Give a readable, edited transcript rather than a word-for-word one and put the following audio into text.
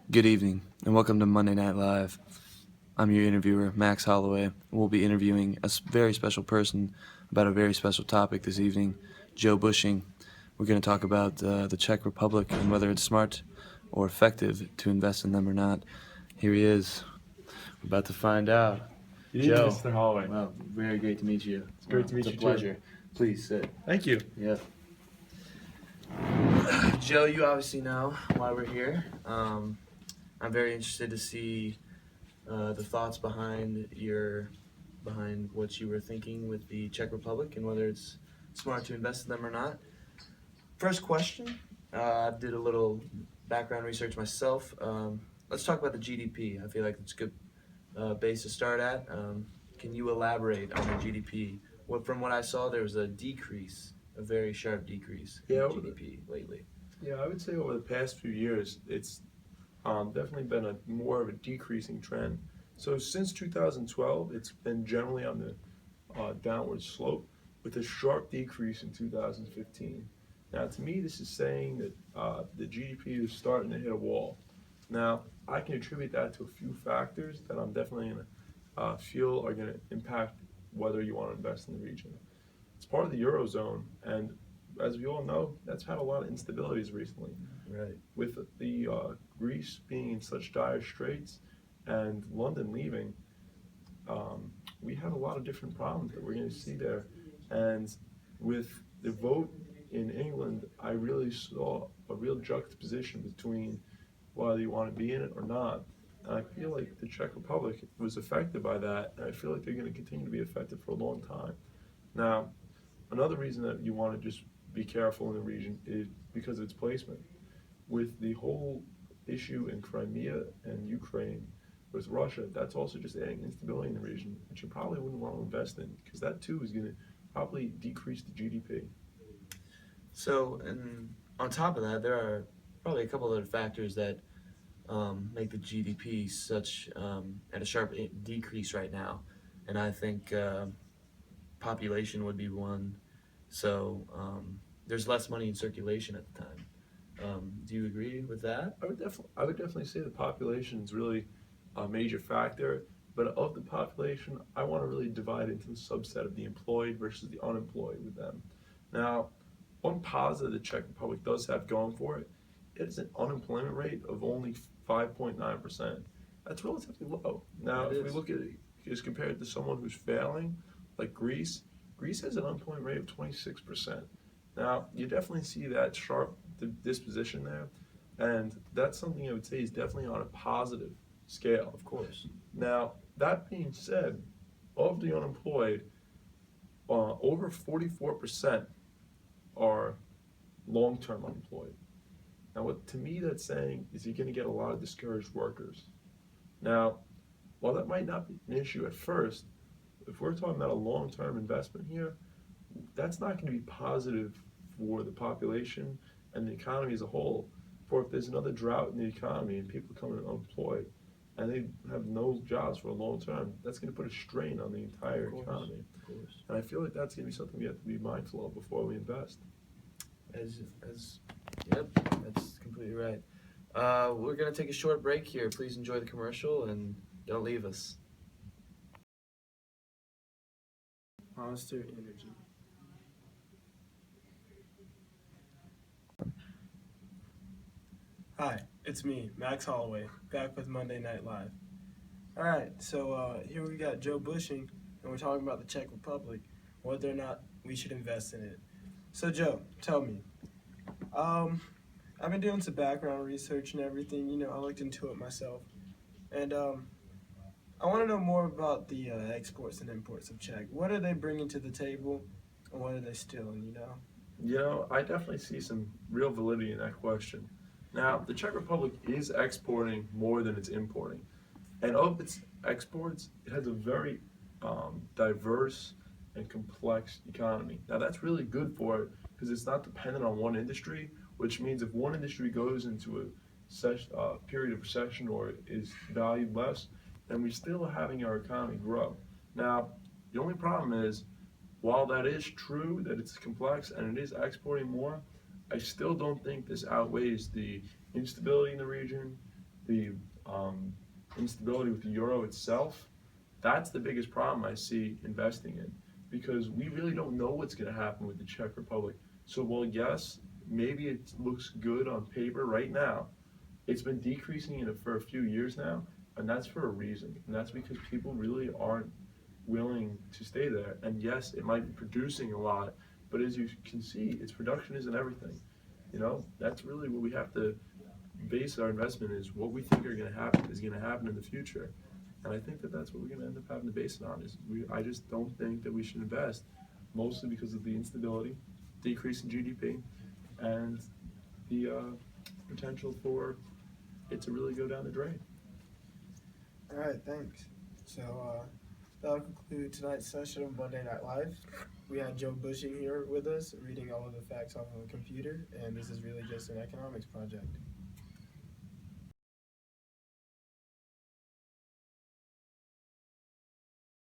Good evening, and welcome to Monday Night Live. I'm your interviewer, Max Holloway. We'll be interviewing a very special person about a very special topic this evening, Joe Bushing. We're going to talk about the Czech Republic and whether it's smart or effective to invest in them or not. Here he is. We're about to find out. Good evening, Joe. Mr. Holloway. Well, very great to meet you. It's great to meet It's you a pleasure. too. Please sit. Thank you. Yeah. Joe, you obviously know why we're here. I'm very interested to see the thoughts behind what you were thinking with the Czech Republic and whether it's smart to invest in them or not. First question, I did a little background research myself. Let's talk about the GDP. I feel like it's a good base to start at. Can you elaborate on the GDP? From what I saw, there was a decrease, a very sharp decrease in GDP lately. Yeah, I would say over the past few years, it's definitely been more of a decreasing trend. So since 2012, it's been generally on the downward slope with a sharp decrease in 2015. Now, to me, this is saying that the GDP is starting to hit a wall. Now, I can attribute that to a few factors that I'm definitely going to feel are going to impact whether you want to invest in the region. It's part of the Eurozone, and as we all know, that's had a lot of instabilities recently. Right. With the Greece being in such dire straits and London leaving, we had a lot of different problems that we're going to see there. And with the vote in England, I really saw a real juxtaposition between whether you want to be in it or not. And I feel like the Czech Republic was affected by that, and I feel like they're going to continue to be affected for a long time. Now, another reason that you want to just be careful in the region is because of its placement. With the whole issue in Crimea and Ukraine with Russia, that's also just adding instability in the region, which you probably wouldn't want to invest in, because that too is going to probably decrease the GDP. So, and on top of that, there are probably a couple other factors that make the GDP such at a sharp decrease right now, and I think population would be one. So there's less money in circulation at the time. Do you agree with that? I would definitely say the population is really a major factor, but of the population, I want to really divide into the subset of the employed versus the unemployed with them. Now, one positive the Czech Republic does have going for it is an unemployment rate of only 5.9%. That's relatively low. Now, if we look at it as compared to someone who's failing, like Greece, Greece has an unemployment rate of 26%. Now, you definitely see that sharp disposition there, and that's something I would say is definitely on a positive scale. Of course. Now, that being said, of the unemployed, over 44% are long-term unemployed. Now, what to me that's saying is you're going to get a lot of discouraged workers. Now, while that might not be an issue at first, if we're talking about a long-term investment here, that's not going to be positive for the population and the economy as a whole. For if there's another drought in the economy and people become unemployed and they have no jobs for a long term, that's going to put a strain on the entire economy. Of course. And I feel like that's going to be something we have to be mindful of before we invest. Yep, that's completely right. We're gonna take a short break here. Please enjoy the commercial and don't leave us. Monster Energy. Hi, it's me, Max Holloway, back with Monday Night Live. Alright, so here we got Joe Bushing, and we're talking about the Czech Republic, whether or not we should invest in it. So Joe, tell me, I've been doing some background research and everything, I looked into it myself, and I want to know more about the exports and imports of Czech. What are they bringing to the table, and what are they stealing, I definitely see some real validity in that question. Now, the Czech Republic is exporting more than it's importing. And of its exports, it has a very diverse and complex economy. Now, that's really good for it because it's not dependent on one industry, which means if one industry goes into a period of recession or is valued less, then we're still having our economy grow. Now, the only problem is, while that is true, that it's complex and it is exporting more, I still don't think this outweighs the instability in the region, the instability with the euro itself, that's the biggest problem I see investing in, because we really don't know what's going to happen with the Czech Republic. So while yes, maybe it looks good on paper right now, it's been decreasing in it for a few years now, and that's for a reason. And that's because people really aren't willing to stay there. And yes, it might be producing a lot, but as you can see, its production isn't everything. You know, that's really what we have to base our investment is what we think is going to happen in the future. And I think that that's what we're going to end up having to base it on. I just don't think that we should invest, mostly because of the instability, decrease in GDP, and the potential for it to really go down the drain. All right, thanks. So that'll conclude tonight's session of Monday Night Live. We had Joe Bushing here with us, reading all of the facts off of a computer, and this is really just an economics project.